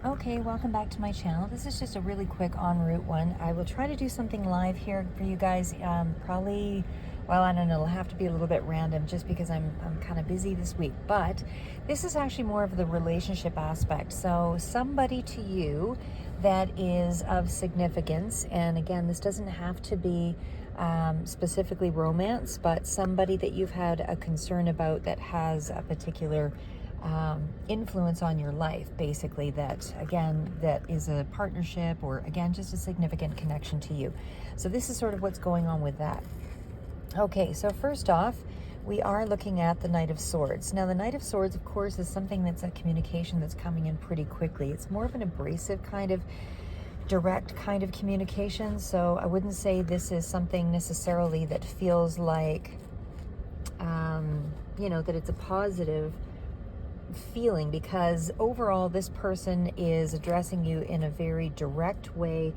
Okay, welcome back to my channel. This is just a really quick en route one. I will try to do something live here for you guys. Probably, well, I don't know, it'll have to be a little bit random just because I'm kind of busy this week. But this is actually more of the relationship aspect. So somebody to you that is of significance, and again, this doesn't have to be specifically romance, but somebody that you've had a concern about that has a particular influence on your life, basically, that again, that is a partnership or again, just a significant connection to you. So this is sort of what's going on with that. Okay, so first off, we are looking at the Knight of Swords. Now the Knight of Swords, of course, is something that's a communication that's coming in pretty quickly. It's more of an abrasive kind of direct kind of communication. So I wouldn't say this is something necessarily that feels like that it's a positive feeling, because overall this person is addressing you in a very direct way.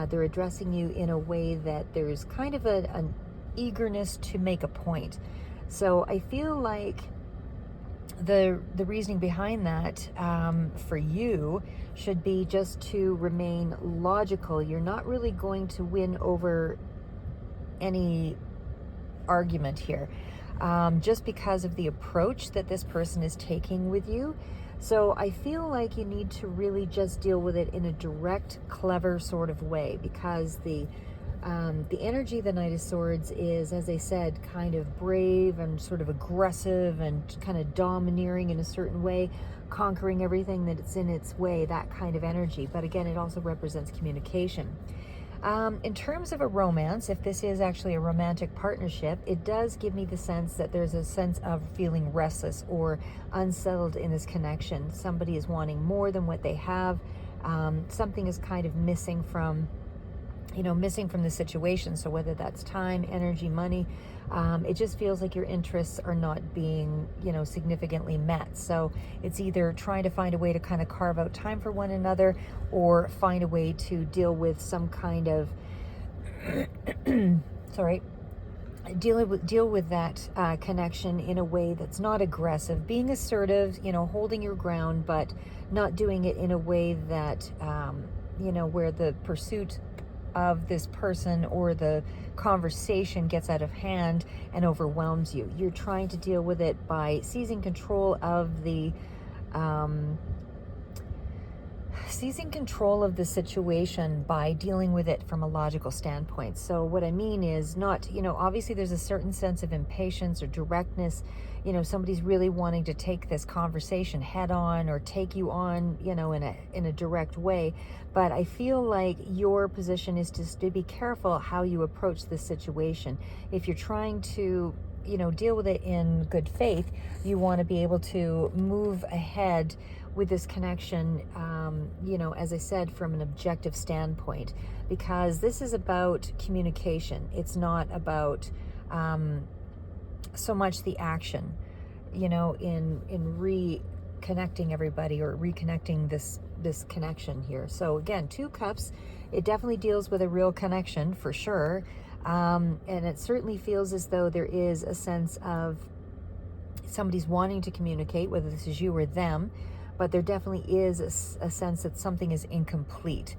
They're addressing you in a way that there's kind of an eagerness to make a point. So I feel like the reasoning behind that for you should be just to remain logical. You're not really going to win over any argument here, just because of the approach that this person is taking with you. So I feel like you need to really just deal with it in a direct, clever sort of way, because the energy of the Knight of Swords is, as I said, kind of brave and sort of aggressive and kind of domineering in a certain way, conquering everything that it's in its way, that kind of energy. But again, it also represents communication. In terms of a romance, if this is actually a romantic partnership, it does give me the sense that there's a sense of feeling restless or unsettled in this connection. Somebody is wanting more than what they have. Something is kind of missing from the situation. So whether that's time, energy, money, it just feels like your interests are not being, significantly met. So it's either trying to find a way to kind of carve out time for one another, or find a way to deal with some kind of, deal with that connection in a way that's not aggressive, being assertive, holding your ground, but not doing it in a way that, where the pursuit of this person or the conversation gets out of hand and overwhelms you. You're trying to deal with it by seizing control of the situation by dealing with it from a logical standpoint. So what I mean is not, obviously there's a certain sense of impatience or directness. Somebody's really wanting to take this conversation head on or take you on, in a direct way. But I feel like your position is to be careful how you approach this situation. If you're trying to, deal with it in good faith, you want to be able to move ahead with this connection, as I said, from an objective standpoint, because this is about communication. It's not about so much the action, in reconnecting everybody or reconnecting this connection here. So again, 2 cups, it definitely deals with a real connection for sure. And it certainly feels as though there is a sense of somebody's wanting to communicate, whether this is you or them, but there definitely is a sense that something is incomplete.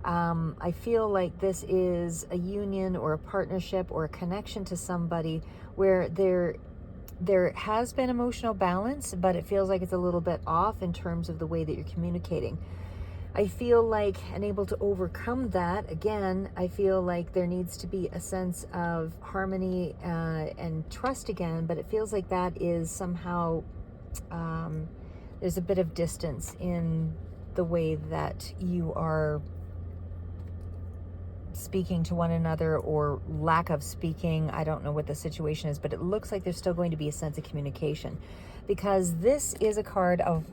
I feel like this is a union or a partnership or a connection to somebody where there has been emotional balance, but it feels like it's a little bit off in terms of the way that you're communicating. I feel like, and able to overcome that, again, I feel like there needs to be a sense of harmony and trust again, but it feels like that is somehow, there's a bit of distance in the way that you are speaking to one another, or lack of speaking. I don't know what the situation is, but it looks like there's still going to be a sense of communication, because this is a card of,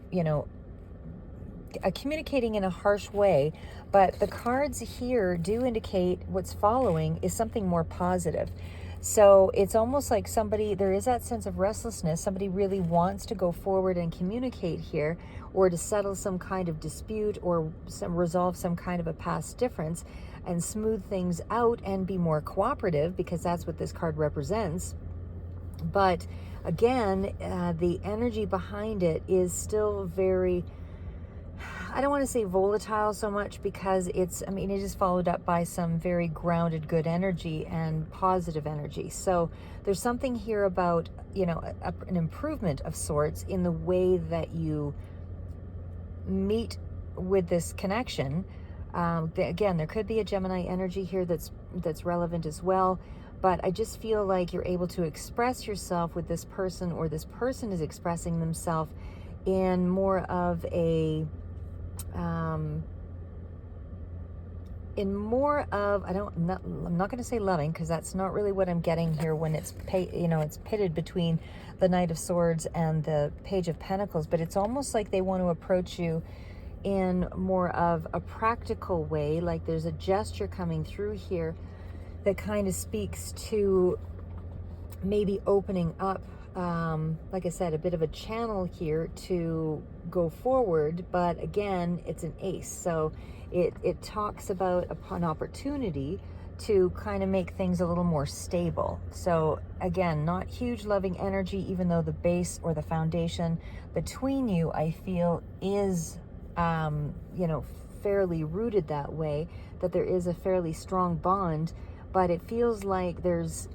communicating in a harsh way, but the cards here do indicate what's following is something more positive. So it's almost like there is that sense of restlessness. Somebody really wants to go forward and communicate here, or to settle some kind of dispute, or resolve some kind of a past difference and smooth things out and be more cooperative, because that's what this card represents. But again, the energy behind it is still very I don't want to say volatile so much, because it's, I mean, it is followed up by some very grounded, good energy and positive energy. So there's something here about, you know, an improvement of sorts in the way that you meet with this connection. Again, there could be a Gemini energy here that's relevant as well. But I just feel like you're able to express yourself with this person, or this person is expressing themselves in more of a I'm not going to say loving, because that's not really what I'm getting here when it's it's pitted between the Knight of Swords and the Page of Pentacles. But it's almost like they want to approach you in more of a practical way. Like there's a gesture coming through here that kind of speaks to maybe opening up, like I said, a bit of a channel here to go forward. But again, it's an ace, so it talks about an opportunity to kind of make things a little more stable. So again, not huge loving energy, even though the base or the foundation between you, I feel, is fairly rooted that way, that there is a fairly strong bond. But it feels like there's,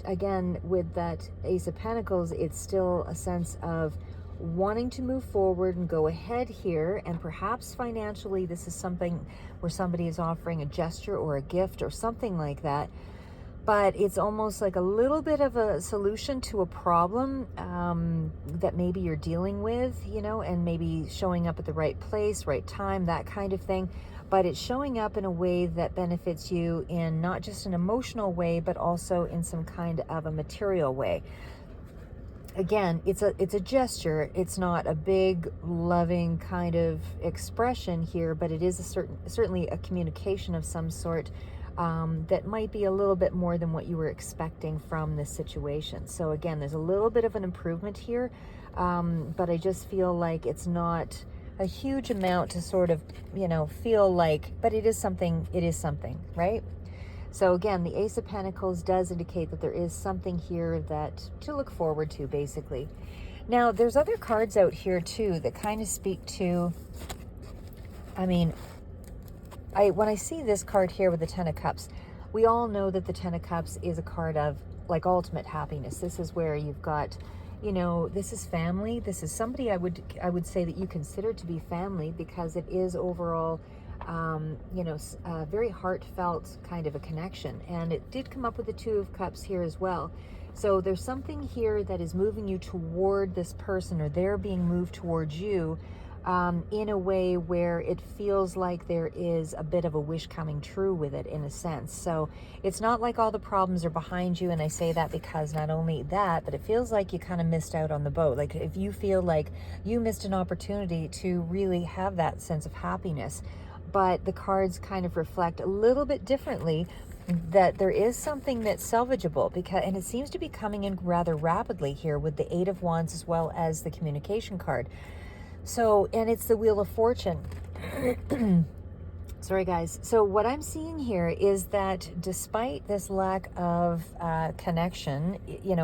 again, with that Ace of Pentacles, it's still a sense of wanting to move forward and go ahead here. And perhaps financially, this is something where somebody is offering a gesture or a gift or something like that. But it's almost like a little bit of a solution to a problem that maybe you're dealing with, and maybe showing up at the right place, right time, that kind of thing. But it's showing up in a way that benefits you in not just an emotional way, but also in some kind of a material way. Again, it's a gesture. It's not a big, loving kind of expression here, but it is certainly a communication of some sort that might be a little bit more than what you were expecting from this situation. So again, there's a little bit of an improvement here, but I just feel like it's not a huge amount to sort of, feel like, but it is something, right? So again, the Ace of Pentacles does indicate that there is something here that to look forward to, basically. Now, there's other cards out here too that kind of speak to, when I see this card here with the Ten of Cups, we all know that the Ten of Cups is a card of like ultimate happiness. This is where you've got, this is family. This is somebody I would say that you consider to be family, because it is overall, a very heartfelt kind of a connection. And it did come up with the Two of Cups here as well. So there's something here that is moving you toward this person, or they're being moved towards you in a way where it feels like there is a bit of a wish coming true with it, in a sense. So it's not like all the problems are behind you, and I say that because not only that, but it feels like you kind of missed out on the boat. Like if you feel like you missed an opportunity to really have that sense of happiness. But the cards kind of reflect a little bit differently that there is something that's salvageable, and it seems to be coming in rather rapidly here with the Eight of Wands as well as the communication card. So, and it's the Wheel of Fortune. Sorry, guys. So what I'm seeing here is that despite this lack of connection,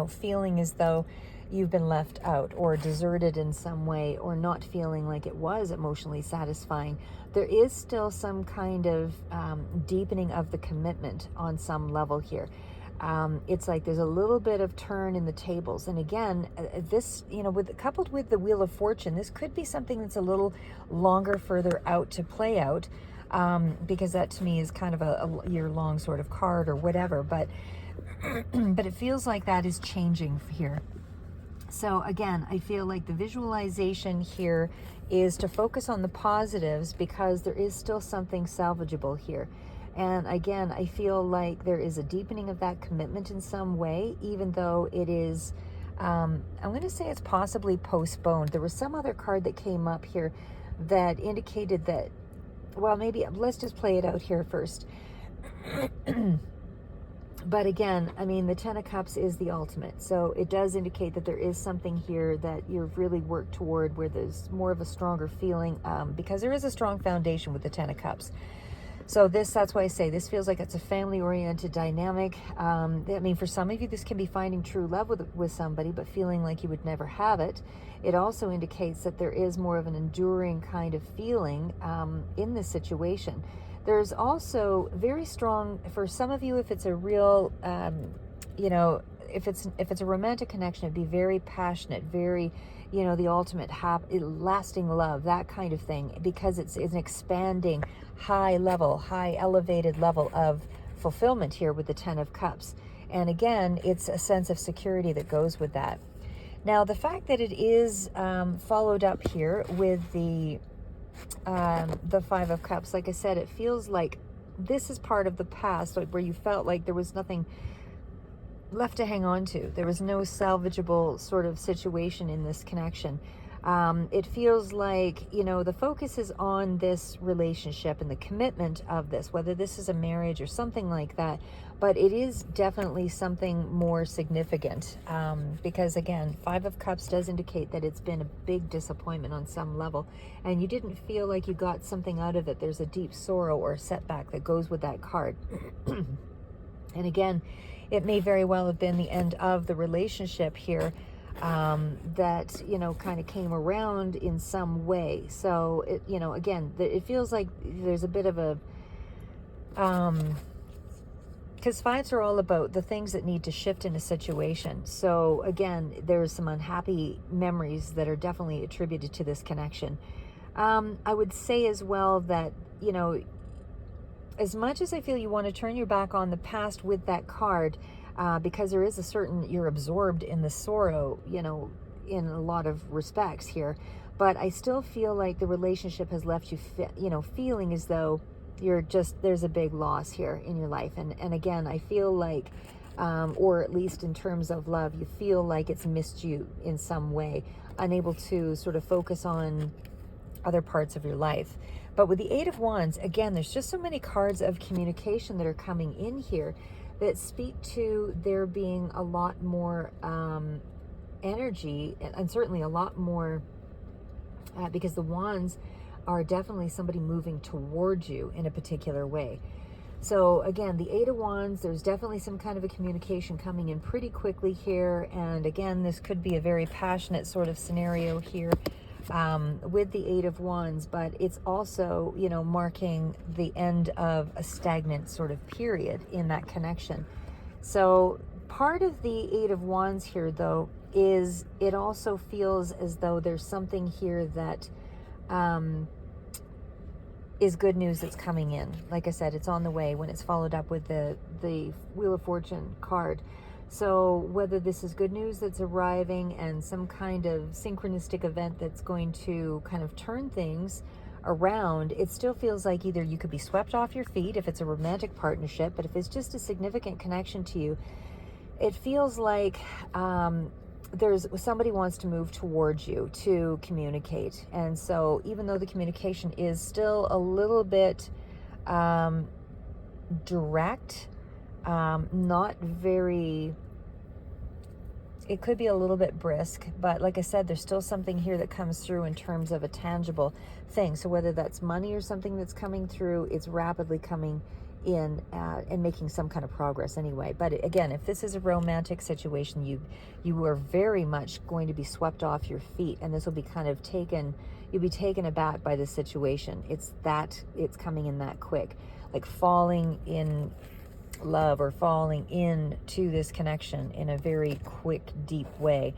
feeling as though you've been left out or deserted in some way, or not feeling like it was emotionally satisfying, there is still some kind of deepening of the commitment on some level here. It's like there's a little bit of turn in the tables. And again, this, coupled with the Wheel of Fortune, this could be something that's a little longer, further out to play out, because that to me is kind of a year-long sort of card or whatever. But, but it feels like that is changing here. So again, I feel like the visualization here is to focus on the positives, because there is still something salvageable here. And again, I feel like there is a deepening of that commitment in some way, even though it is, I'm going to say it's possibly postponed. There was some other card that came up here that indicated that, well, maybe let's just play it out here first. But again, the Ten of Cups is the ultimate. So it does indicate that there is something here that you've really worked toward, where there's more of a stronger feeling, because there is a strong foundation with the Ten of Cups. So that's why I say this feels like it's a family-oriented dynamic. I mean, for some of you, this can be finding true love with somebody, but feeling like you would never have it. It also indicates that there is more of an enduring kind of feeling in this situation. There's also very strong, for some of you, if it's a real, you know, if it's a romantic connection, it'd be very passionate, very, you know, the ultimate lasting love, that kind of thing, because it's an expanding, high elevated level of fulfillment here with the Ten of Cups. And again, it's a sense of security that goes with that. Now, the fact that it is followed up here with the Five of Cups, like I said, it feels like this is part of the past, like where you felt like there was nothing left to hang on to. There was no salvageable sort of situation in this connection. It feels like, you know, the focus is on this relationship and the commitment of this, whether this is a marriage or something like that, but it is definitely something more significant, because again, Five of Cups does indicate that it's been a big disappointment on some level, and you didn't feel like you got something out of it. There's a deep sorrow or setback that goes with that card. And again, it may very well have been the end of the relationship here, that, you know, kind of came around in some way. So it, you know, again, it feels like there's a bit of a, because fives are all about the things that need to shift in a situation. So again, there's some unhappy memories that are definitely attributed to this connection. I would say as well that, you know, as much as I feel you want to turn your back on the past with that card, because there is a certain, you're absorbed in the sorrow, you know, in a lot of respects here, but I still feel like the relationship has left you, you know, feeling as though you're just, there's a big loss here in your life. And again, I feel like, or at least in terms of love, you feel like it's missed you in some way, unable to sort of focus on other parts of your life. But with the Eight of Wands, again, there's just so many cards of communication that are coming in here that speak to there being a lot more energy, and certainly a lot more, because the Wands are definitely somebody moving towards you in a particular way. So again, the Eight of Wands, there's definitely some kind of a communication coming in pretty quickly here. And again, this could be a very passionate sort of scenario here, with the Eight of Wands, but it's also, you know, marking the end of a stagnant sort of period in that connection. So part of the Eight of Wands here, though, is it also feels as though there's something here that is good news that's coming in. Like I said, it's on the way when it's followed up with the Wheel of Fortune card. So whether this is good news that's arriving and some kind of synchronistic event that's going to kind of turn things around, it still feels like either you could be swept off your feet if it's a romantic partnership, but if it's just a significant connection to you, it feels like there's somebody wants to move towards you to communicate. And so even though the communication is still a little bit direct, not very, it could be a little bit brisk, but like I said, there's still something here that comes through in terms of a tangible thing. So whether that's money or something that's coming through, it's rapidly coming in and making some kind of progress anyway. But again, if this is a romantic situation, you are very much going to be swept off your feet, and this will be kind of you'll be taken aback by this situation. It's coming in that quick, like falling in love or falling into this connection in a very quick, deep way.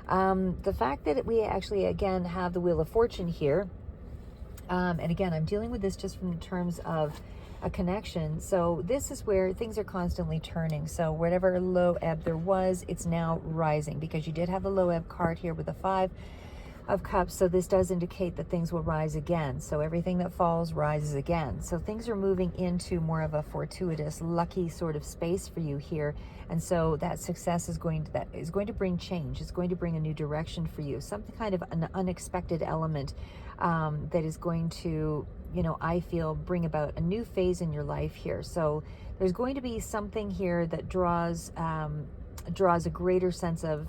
The fact that we actually, again, have the Wheel of Fortune here, and again, I'm dealing with this just from terms of a connection. So this is where things are constantly turning. So whatever low ebb there was, it's now rising, because you did have the low ebb card here with the Five of Cups. So this does indicate that things will rise again. So everything that falls rises again. So things are moving into more of a fortuitous, lucky sort of space for you here. And so that success is going to bring change. It's going to bring a new direction for you. Some kind of an unexpected element that is going to, you know, I feel bring about a new phase in your life here. So there's going to be something here that draws a greater sense of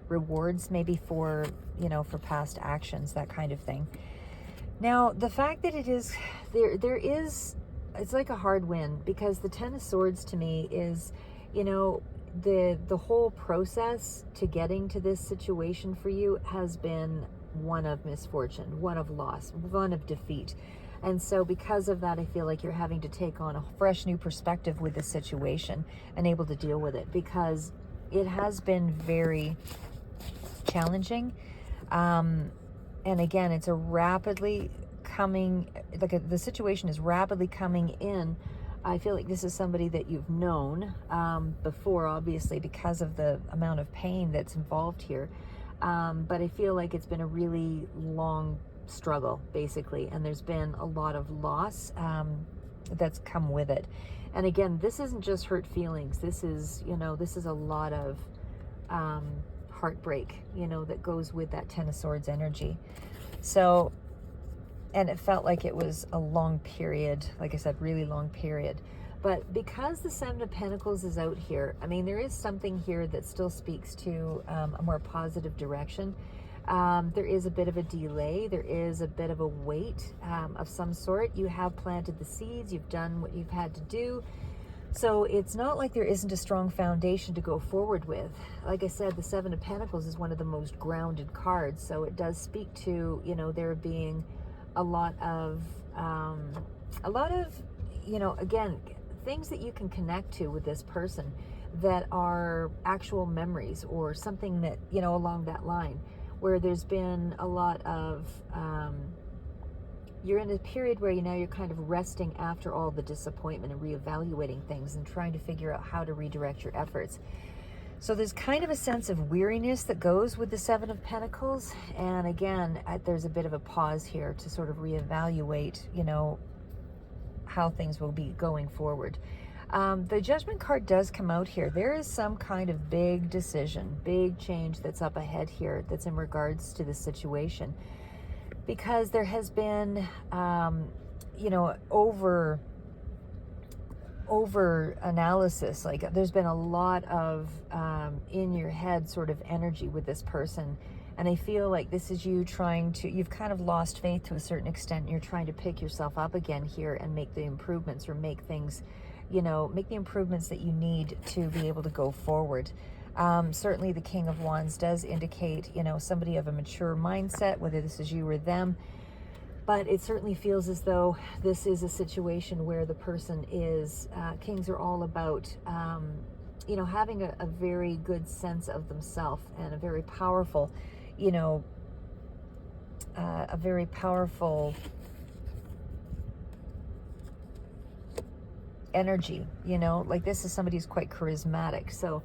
rewards, maybe for, you know, for past actions, that kind of thing. Now, the fact that it is, there is, it's like a hard win, because the Ten of Swords to me is, you know, the whole process to getting to this situation for you has been one of misfortune, one of loss, one of defeat. And so because of that, I feel like you're having to take on a fresh new perspective with the situation and able to deal with it, because it has been very challenging. And again, it's a rapidly coming, the situation is rapidly coming in. I feel like this is somebody that you've known before, obviously, because of the amount of pain that's involved here. But I feel like it's been a really long struggle, basically, and there's been a lot of loss that's come with it. And again, this isn't just hurt feelings. This is, you know, this is a lot of heartbreak, you know, that goes with that Ten of Swords energy. So, and it felt like it was a long period, like I said, really long period. But because the Seven of Pentacles is out here, I mean, there is something here that still speaks to a more positive direction. There is a bit of a delay. There is a bit of a wait of some sort. You have planted the seeds. You've done what you've had to do. So it's not like there isn't a strong foundation to go forward with. Like I said, the Seven of Pentacles is one of the most grounded cards. So it does speak to, you know, there being a lot of, you know, again, things that you can connect to with this person that are actual memories or something that, you know, along that line, where there's been a lot of, you're in a period where, you know, you're kind of resting after all the disappointment and reevaluating things and trying to figure out how to redirect your efforts. So there's kind of a sense of weariness that goes with the Seven of Pentacles. And again, there's a bit of a pause here to sort of reevaluate, you know, how things will be going forward. The Judgment card does come out here. There is some kind of big decision, big change that's up ahead here that's in regards to the situation. Because there has been, you know, over analysis. Like there's been a lot of in your head sort of energy with this person. And I feel like this is you trying to, you've kind of lost faith to a certain extent. You're trying to pick yourself up again here and make the improvements, or make things, you know, make the improvements that you need to be able to go forward. Certainly the King of Wands does indicate, you know, somebody of a mature mindset, whether this is you or them. But it certainly feels as though this is a situation where the person is, kings are all about, you know, having a very good sense of themselves and a very powerful, you know, a very powerful energy, you know, like this is somebody who's quite charismatic. So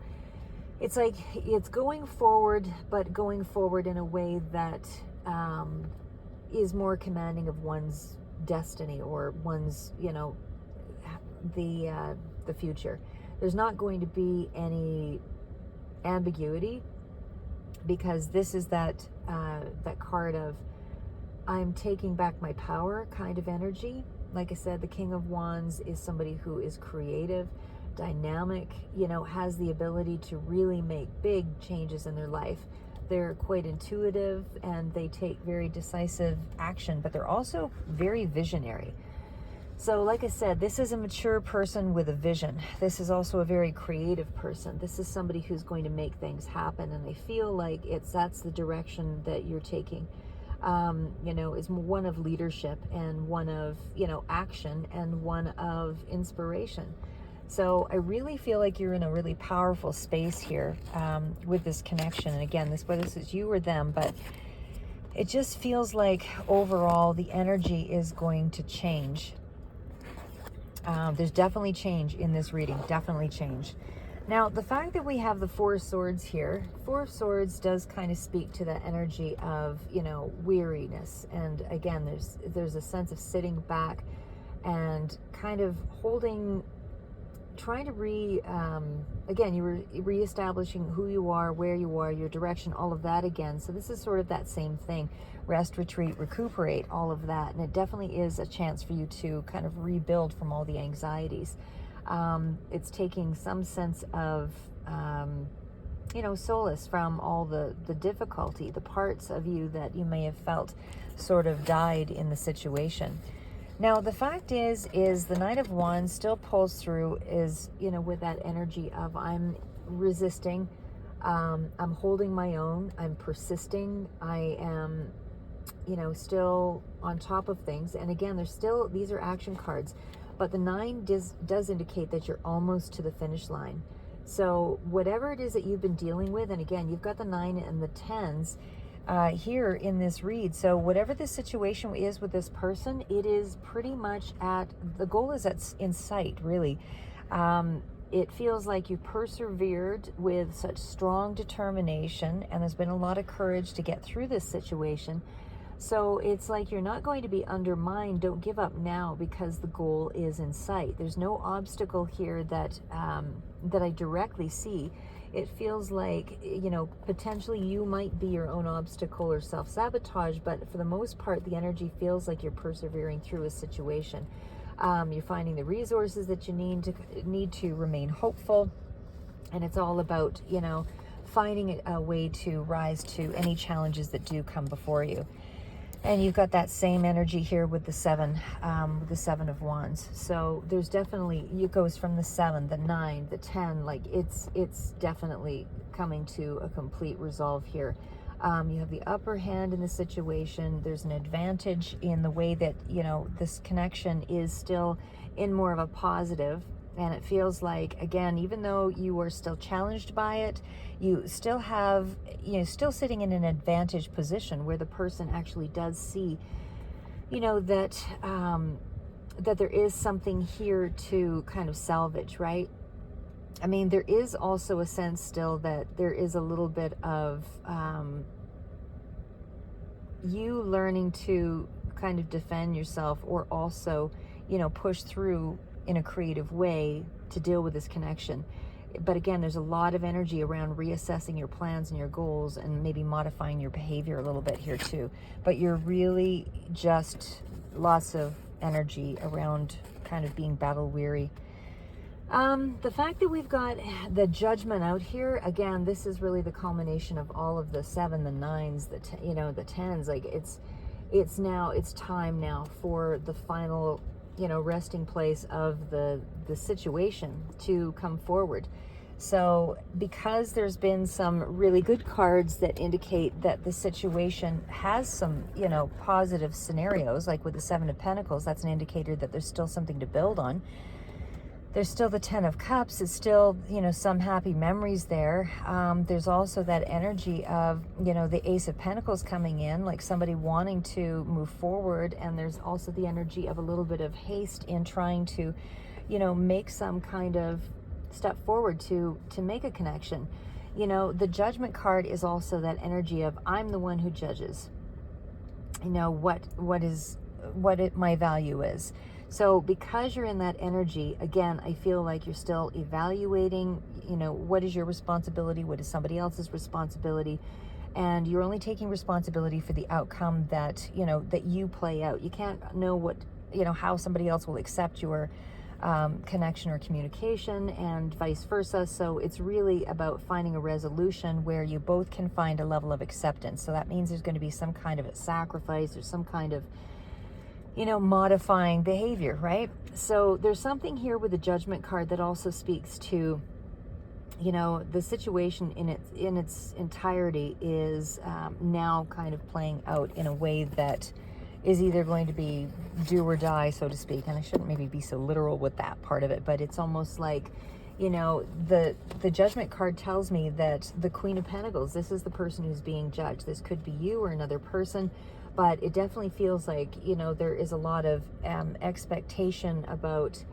it's like, it's going forward, but going forward in a way that is more commanding of one's destiny or one's, you know, the future. There's not going to be any ambiguity, because this is that that card of I'm taking back my power kind of energy. Like I said, the King of Wands is somebody who is creative, dynamic, you know, has the ability to really make big changes in their life. They're quite intuitive and they take very decisive action, but they're also very visionary. So like I said, this is a mature person with a vision. This is also a very creative person. This is somebody who's going to make things happen, and I feel like that's the direction that you're taking. You know, is one of leadership and one of, you know, action and one of inspiration. So I really feel like you're in a really powerful space here with this connection. And again, whether this is you or them, but it just feels like overall the energy is going to change. There's definitely change in this reading, definitely change. Now, the fact that we have the Four of Swords here, Four of Swords does kind of speak to that energy of, you know, weariness. And again, there's a sense of sitting back and kind of holding, trying to again, you were reestablishing who you are, where you are, your direction, all of that again. So this is sort of that same thing. Rest, retreat, recuperate, all of that. And it definitely is a chance for you to kind of rebuild from all the anxieties. It's taking some sense of solace from all the difficulty, the parts of you that you may have felt sort of died in the situation. Now, the fact is the Knight of Wands still pulls through, is, with that energy of I'm resisting, I'm holding my own, I'm persisting, I am, still on top of things. And again, these are action cards, but the 9 does indicate that you're almost to the finish line. So whatever it is that you've been dealing with, and again, you've got the 9 and the 10s here in this read. So whatever the situation is with this person, it is pretty much the goal is in sight, really. It feels like you persevered with such strong determination, and there's been a lot of courage to get through this situation. So it's like you're not going to be undermined. Don't give up now, because the goal is in sight. There's no obstacle here that I directly see. It feels like, potentially you might be your own obstacle or self-sabotage, but for the most part, the energy feels like you're persevering through a situation. You're finding the resources that you need to remain hopeful, and it's all about, finding a way to rise to any challenges that do come before you. And you've got that same energy here with the 7 of Wands. So there's definitely, it goes from the 7, the 9, the 10, like it's definitely coming to a complete resolve here. You have the upper hand in the situation. There's an advantage in the way that, this connection is still in more of a positive. And it feels like, again, even though you are still challenged by it, you still have, still sitting in an advantage position where the person actually does see, that there is something here to kind of salvage, right? I mean, there is also a sense still that there is a little bit of you learning to kind of defend yourself, or also, push through in a creative way to deal with this connection. But again, there's a lot of energy around reassessing your plans and your goals, and maybe modifying your behavior a little bit here too. But you're really just lots of energy around kind of being battle weary. The fact that we've got the Judgment out here, again, this is really the culmination of all of the 7, the 9s, the 10s. Like it's time now for the final, resting place of the situation to come forward. So because there's been some really good cards that indicate that the situation has some, positive scenarios, like with the 7 of Pentacles, that's an indicator that there's still something to build on. There's still the 10 of Cups. It's still, some happy memories there. There's also that energy of, the Ace of Pentacles coming in, like somebody wanting to move forward. And there's also the energy of a little bit of haste in trying to, make some kind of step forward to make a connection. The Judgment card is also that energy of I'm the one who judges, what my value is. So because you're in that energy, again, I feel like you're still evaluating, what is your responsibility? What is somebody else's responsibility? And you're only taking responsibility for the outcome that, that you play out. You can't know what, how somebody else will accept your connection or communication, and vice versa. So it's really about finding a resolution where you both can find a level of acceptance. So that means there's going to be some kind of a sacrifice or some kind of, modifying behavior, right? So there's something here with the Judgment card that also speaks to, the situation in its entirety is now kind of playing out in a way that is either going to be do or die, so to speak. And I shouldn't maybe be so literal with that part of it, but it's almost like, the Judgment card tells me that the Queen of Pentacles, this is the person who's being judged. This could be you or another person, but it definitely feels like, there is a lot of expectation about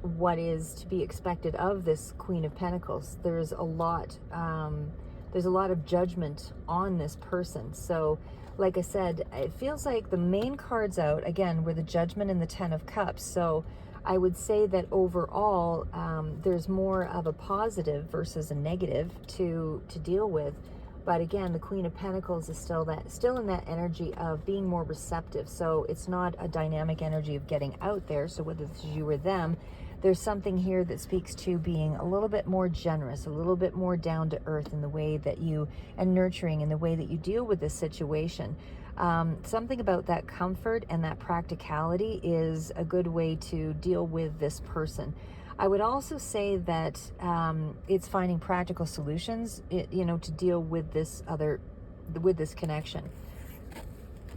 what is to be expected of this Queen of Pentacles. There's a lot of judgment on this person. So like I said, it feels like the main cards out, again, were the Judgment and the 10 of Cups. So I would say that overall, there's more of a positive versus a negative to deal with. But again, the Queen of Pentacles is still in that energy of being more receptive. So it's not a dynamic energy of getting out there. So whether it's you or them, there's something here that speaks to being a little bit more generous, a little bit more down to earth in the way that you, and nurturing in the way that you deal with this situation. Something about that comfort and that practicality is a good way to deal with this person. I would also say that it's finding practical solutions, to deal with this connection.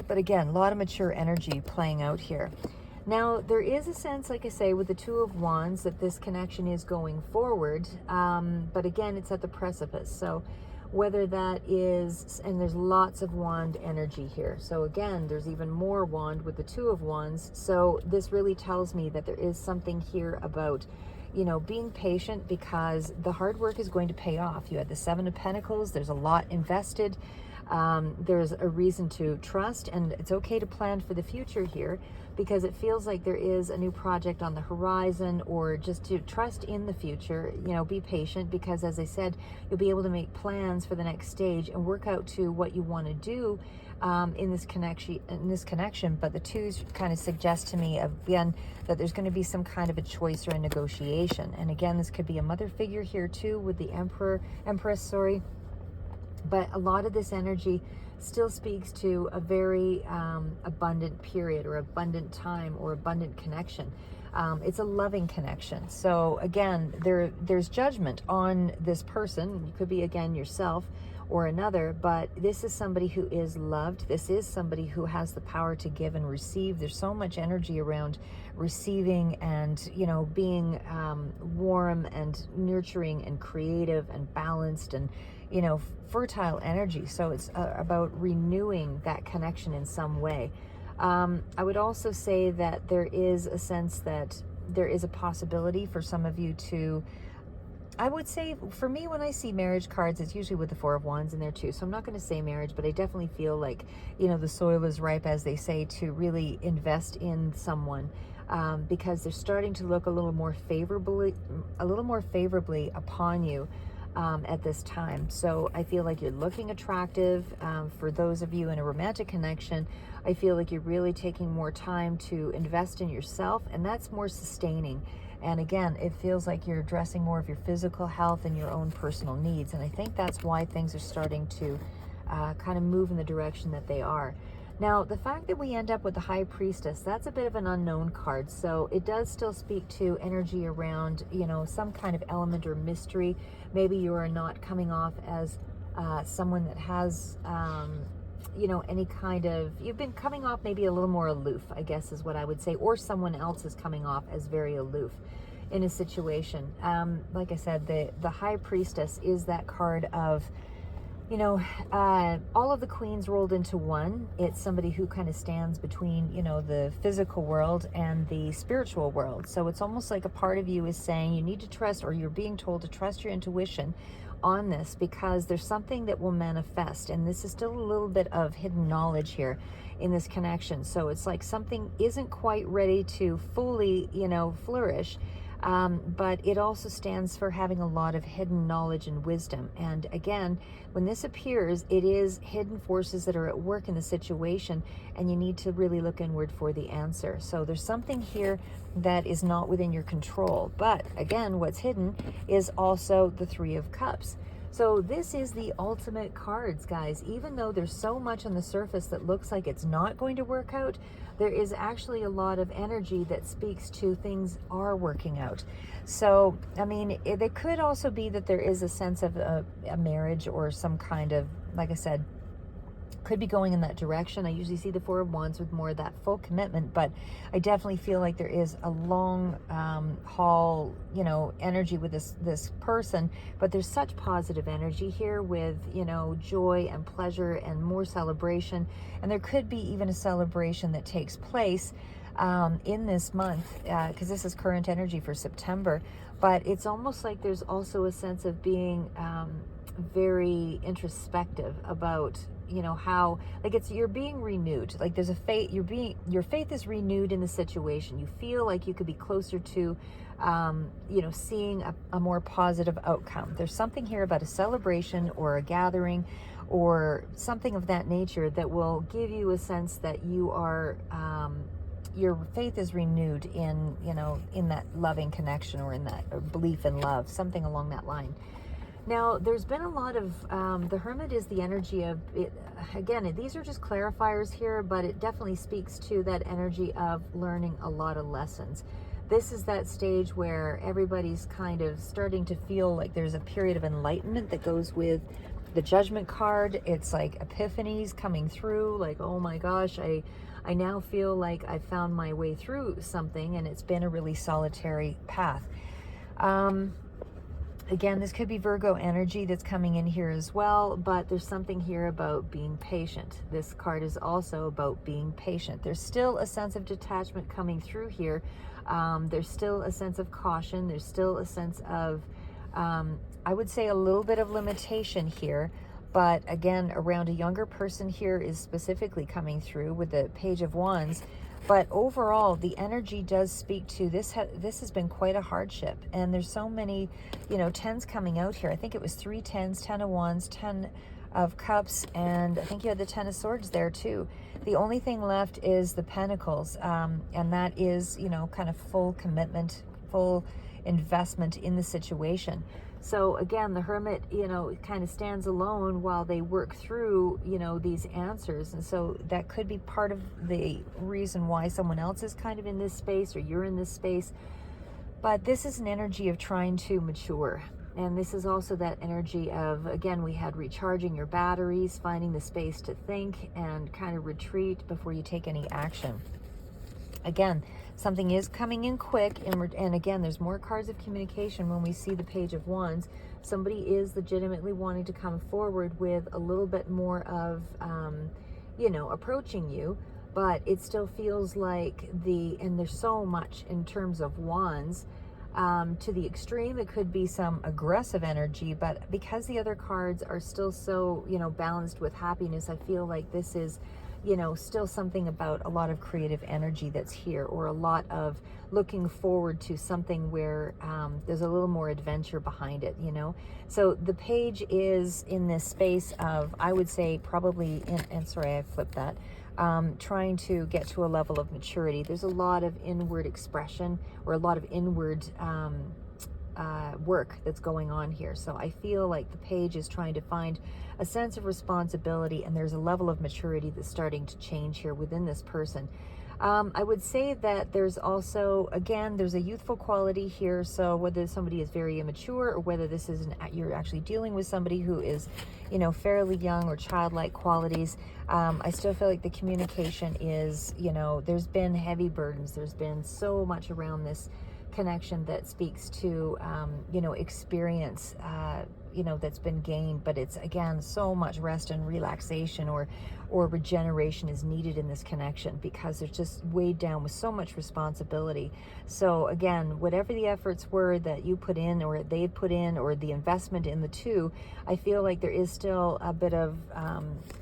But again, a lot of mature energy playing out here. Now, there is a sense, like I say, with the Two of Wands, that this connection is going forward. But again, it's at the precipice. So whether that is, and there's lots of wand energy here. So again, there's even more wand with the Two of Wands. So this really tells me that there is something here about, being patient, because the hard work is going to pay off. You had the Seven of Pentacles. There's a lot invested. There's a reason to trust, and it's okay to plan for the future here, because it feels like there is a new project on the horizon, or just to trust in the future. Be patient, because as I said, you'll be able to make plans for the next stage and work out to what you want to do in this connection. But the twos kind of suggest to me, again, that there's going to be some kind of a choice or a negotiation. And again, this could be a mother figure here too, with the Empress. But a lot of this energy still speaks to a very abundant period, or abundant time, or abundant connection. It's a loving connection. So again, there's judgment on this person. You could be, again, yourself or another, but this is somebody who is loved. This is somebody who has the power to give and receive. There's so much energy around receiving and, being warm and nurturing and creative and balanced and, fertile energy. So it's about renewing that connection in some way. I would also say that there is a sense that there is a possibility for some of you to, I would say, for me, when I see marriage cards, it's usually with the Four of Wands in there too. So I'm not going to say marriage, but I definitely feel like, the soil is ripe, as they say, to really invest in someone, because they're starting to look a little more favorably upon you at this time. So I feel like you're looking attractive. For those of you in a romantic connection, I feel like you're really taking more time to invest in yourself, and that's more sustaining. And again, it feels like you're addressing more of your physical health and your own personal needs. And I think that's why things are starting to kind of move in the direction that they are. Now, the fact that we end up with the High Priestess, that's a bit of an unknown card. So it does still speak to energy around, some kind of element or mystery. Maybe you are not coming off as someone that has, any kind of, you've been coming off maybe a little more aloof, I guess is what I would say, or someone else is coming off as very aloof in a situation. Like I said, the High Priestess is that card of, all of the queens rolled into one. It's somebody who kind of stands between, the physical world and the spiritual world. So it's almost like a part of you is saying you need to trust, or you're being told to trust your intuition on this, because there's something that will manifest. And this is still a little bit of hidden knowledge here in this connection. So it's like something isn't quite ready to fully, flourish. But it also stands for having a lot of hidden knowledge and wisdom. And again, when this appears, it is hidden forces that are at work in the situation, and you need to really look inward for the answer. So there's something here that is not within your control. But again, what's hidden is also the Three of Cups. So this is the ultimate cards, guys. Even though there's so much on the surface that looks like it's not going to work out, there is actually a lot of energy that speaks to things are working out. So, I mean, it could also be that there is a sense of a marriage or some kind of, like I said, could be going in that direction. I usually see the Four of Wands with more of that full commitment, but I definitely feel like there is a long haul, energy with this person. But there's such positive energy here with, joy and pleasure and more celebration. And there could be even a celebration that takes place in this month, because this is current energy for September. But it's almost like there's also a sense of being very introspective about, how, like, you're being renewed. Like there's a faith, your faith is renewed in the situation. You feel like you could be closer to, seeing a more positive outcome. There's something here about a celebration or a gathering or something of that nature that will give you a sense that you are, your faith is renewed in, in that loving connection, or in that belief in love, something along that line. Now, there's been a lot of, the Hermit is the energy of, it, again, these are just clarifiers here, but it definitely speaks to that energy of learning a lot of lessons. This is that stage where everybody's kind of starting to feel like there's a period of enlightenment that goes with the Judgment card. It's like epiphanies coming through, like, oh my gosh, I now feel like I found my way through something, and it's been a really solitary path. Again, this could be Virgo energy that's coming in here as well, but there's something here about being patient. This card is also about being patient. There's still a sense of detachment coming through here. There's still a sense of caution. There's still a sense of, I would say, a little bit of limitation here. But again, around a younger person here is specifically coming through with the Page of Wands. But overall, the energy does speak to this. This has been quite a hardship, and there's so many, tens coming out here. I think it was 3 tens, 10 of Wands, 10 of Cups, and I think you had the 10 of Swords there too. The only thing left is the Pentacles, and that is, kind of full commitment, full investment in the situation. So again, the Hermit, kind of stands alone while they work through, these answers. And so that could be part of the reason why someone else is kind of in this space, or you're in this space. But this is an energy of trying to mature. And this is also that energy of, again, we had recharging your batteries, finding the space to think and kind of retreat before you take any action. Again, something is coming in quick, and again, there's more cards of communication when we see the Page of Wands. Somebody is legitimately wanting to come forward with a little bit more of, approaching you, but it still feels like and there's so much in terms of Wands. To the extreme, it could be some aggressive energy, but because the other cards are still so, balanced with happiness, I feel like this is, still something about a lot of creative energy that's here, or a lot of looking forward to something where there's a little more adventure behind it, So the Page is in this space of, I would say, probably, and sorry, I flipped that, trying to get to a level of maturity. There's a lot of inward expression, or a lot of inward work that's going on here. So I feel like the Page is trying to find a sense of responsibility, and there's a level of maturity that's starting to change here within this person. I would say that there's also, again, there's a youthful quality here. So whether somebody is very immature, or whether this is you're actually dealing with somebody who is, fairly young, or childlike qualities, I still feel like the communication is, there's been heavy burdens. There's been so much around this connection that speaks to, experience, that's been gained, but it's, again, so much rest and relaxation, or regeneration is needed in this connection, because they're just weighed down with so much responsibility. So again, whatever the efforts were that you put in, or they put in, or the investment in the two, I feel like there is still a bit of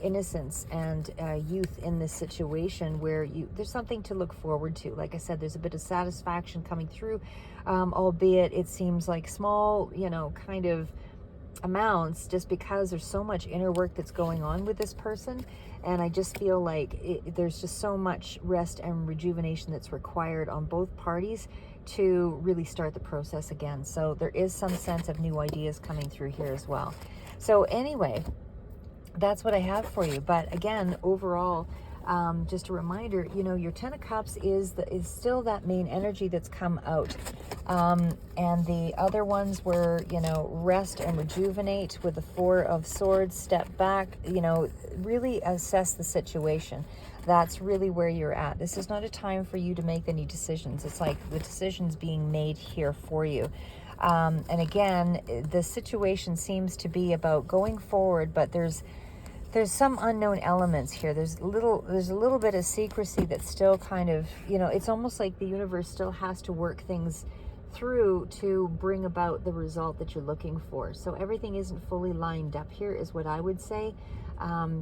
innocence and youth in this situation, where there's something to look forward to. Like I said, there's a bit of satisfaction coming through, albeit it seems like small, kind of amounts, just because there's so much inner work that's going on with this person. And I just feel like there's just so much rest and rejuvenation that's required on both parties to really start the process again. So there is some sense of new ideas coming through here as well. So anyway, that's what I have for you. But again, overall, just a reminder, your 10 of Cups is still that main energy that's come out. And the other ones were, rest and rejuvenate, with the 4 of Swords, step back, really assess the situation. That's really where you're at. This is not a time for you to make any decisions. It's like the decision's being made here for you. And again, the situation seems to be about going forward, but there's some unknown elements here. There's a little bit of secrecy that's still kind of, it's almost like the universe still has to work things through to bring about the result that you're looking for. So everything isn't fully lined up here, is what I would say.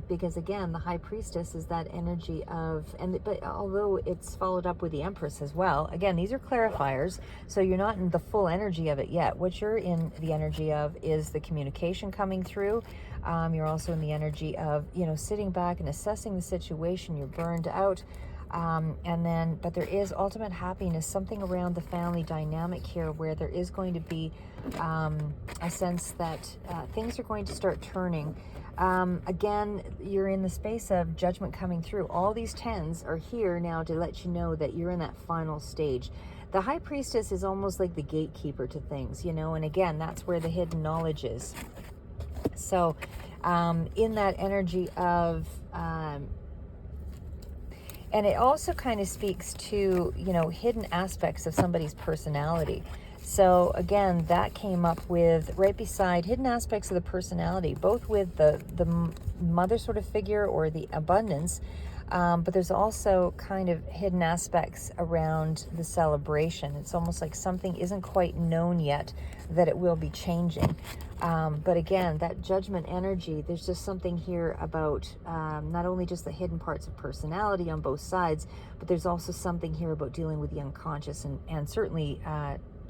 Because again, the High Priestess is that energy of, but although it's followed up with the Empress as well, again, these are clarifiers, so you're not in the full energy of it yet. What you're in the energy of is the communication coming through. You're also in the energy of, sitting back and assessing the situation. You're burned out. But there is ultimate happiness, something around the family dynamic here, where there is going to be a sense that things are going to start turning. Again, you're in the space of judgment coming through. All these 10s are here now to let you know that you're in that final stage. The High Priestess is almost like the gatekeeper to things, you know, and again, that's where the hidden knowledge is. So in that energy of, and it also kind of speaks to, you know, hidden aspects of somebody's personality. So again, that came up with right beside hidden aspects of the personality, both with the mother sort of figure or the abundance, but there's also kind of hidden aspects around the celebration. It's almost like something isn't quite known yet, that it will be changing. But again, that judgment energy, there's just something here about not only just the hidden parts of personality on both sides, but there's also something here about dealing with the unconscious and certainly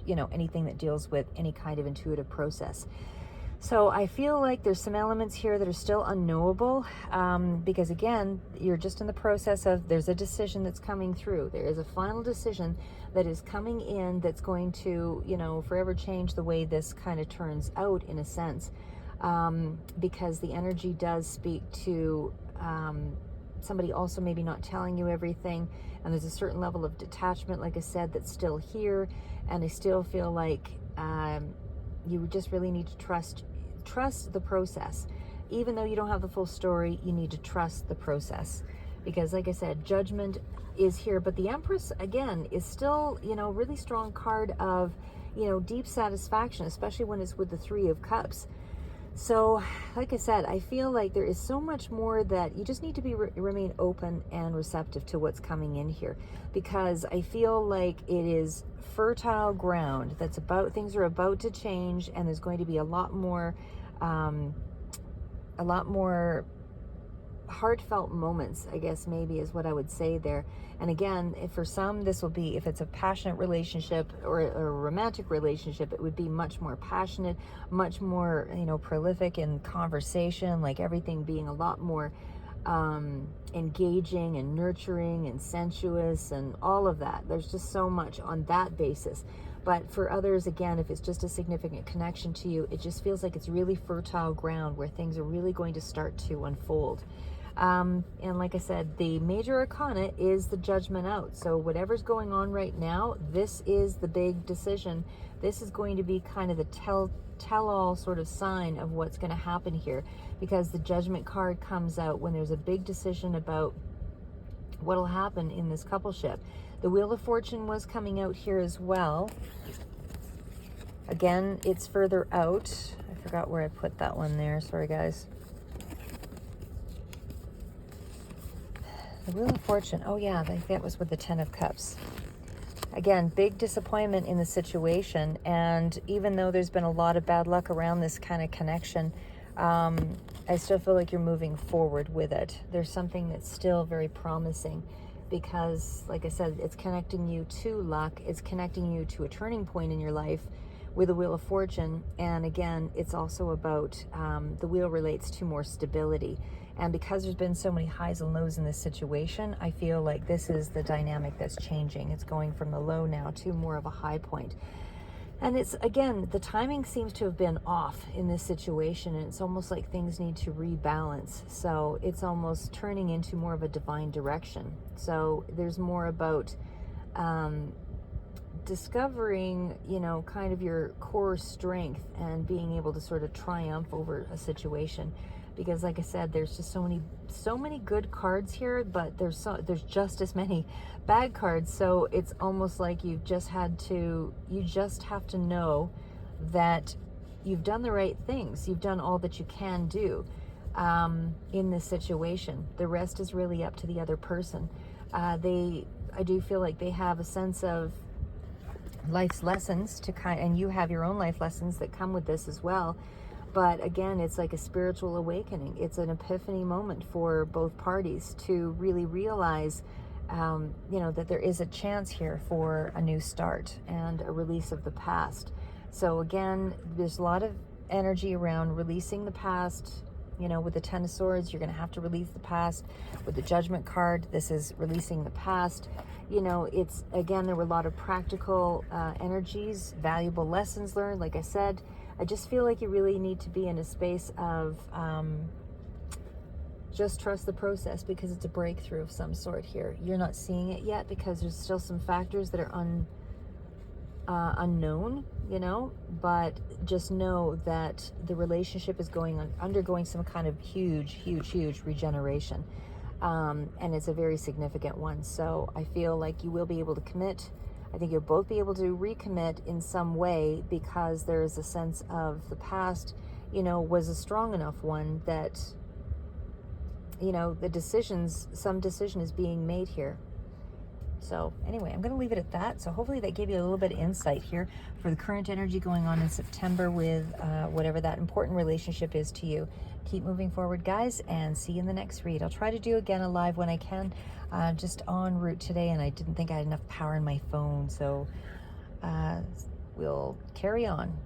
you know, anything that deals with any kind of intuitive process. So I feel like there's some elements here that are still unknowable, because again, you're just in the process of, there's a decision that's coming through. There is a final decision that is coming in that's going to, you know, forever change the way this kind of turns out, in a sense, because the energy does speak to somebody also maybe not telling you everything, and there's a certain level of detachment, like I said, that's still here. And I still feel like you just really need to trust the process. Even though you don't have the full story, you need to trust the process, because like I said, judgment is here. But the Empress, again, is still, you know, really strong card of, you know, deep satisfaction, especially when it's with the Three of Cups. So, like I said, I feel like there is so much more that you just need to be remain open and receptive to what's coming in here, because I feel like it is fertile ground that's about, things are about to change, and there's going to be a lot more heartfelt moments, I guess maybe is what I would say there. And again, if for some this will be, if it's a passionate relationship or a romantic relationship, it would be much more passionate, much more, you know, prolific in conversation, like everything being a lot more engaging and nurturing and sensuous and all of that. There's just so much on that basis. But for others, again, if it's just a significant connection to you, it just feels like it's really fertile ground where things are really going to start to unfold. And like I said, the major arcana is the Judgment out. So whatever's going on right now, this is the big decision. This is going to be kind of the tell-all sort of sign of what's going to happen here, because the Judgment card comes out when there's a big decision about what'll happen in this coupleship. The Wheel of Fortune was coming out here as well. Again, it's further out. I forgot where I put that one there. Sorry, guys. The Wheel of Fortune. Oh, yeah, I think that was with the Ten of Cups. Again, big disappointment in the situation. And even though there's been a lot of bad luck around this kind of connection, I still feel like you're moving forward with it. There's something that's still very promising, because, like I said, it's connecting you to luck. It's connecting you to a turning point in your life with the Wheel of Fortune. And again, it's also about, the wheel relates to more stability. And because there's been so many highs and lows in this situation, I feel like this is the dynamic that's changing. It's going from the low now to more of a high point. And it's, again, the timing seems to have been off in this situation, and it's almost like things need to rebalance. So it's almost turning into more of a divine direction. So there's more about discovering, you know, kind of your core strength and being able to sort of triumph over a situation. Because like I said, there's just so many good cards here, but there's just as many bad cards. So it's almost like you just have to know that you've done the right things. You've done all that you can do in this situation. The rest is really up to the other person. I do feel like they have a sense of life's lessons and you have your own life lessons that come with this as well. But again, it's like a spiritual awakening. It's an epiphany moment for both parties to really realize, you know, that there is a chance here for a new start and a release of the past. So again, there's a lot of energy around releasing the past, You know, with the Ten of Swords, you're going to have to release the past. With the Judgment card, this is releasing the past. You know, it's, again, there were a lot of practical energies, valuable lessons learned. Like I said, I just feel like you really need to be in a space of just trust the process, because it's a breakthrough of some sort here. You're not seeing it yet because there's still some factors that are unknown, you know, but just know that the relationship is undergoing some kind of huge regeneration, and it's a very significant one. So I feel like you will be able to commit. I think you'll both be able to recommit in some way, because there is a sense of the past, you know, was a strong enough one that, you know, some decision is being made here. So anyway, I'm going to leave it at that. So hopefully that gave you a little bit of insight here for the current energy going on in September with whatever that important relationship is to you. Keep moving forward, guys, and see you in the next read. I'll try to do again a live when I can, just en route today, and I didn't think I had enough power in my phone. So we'll carry on.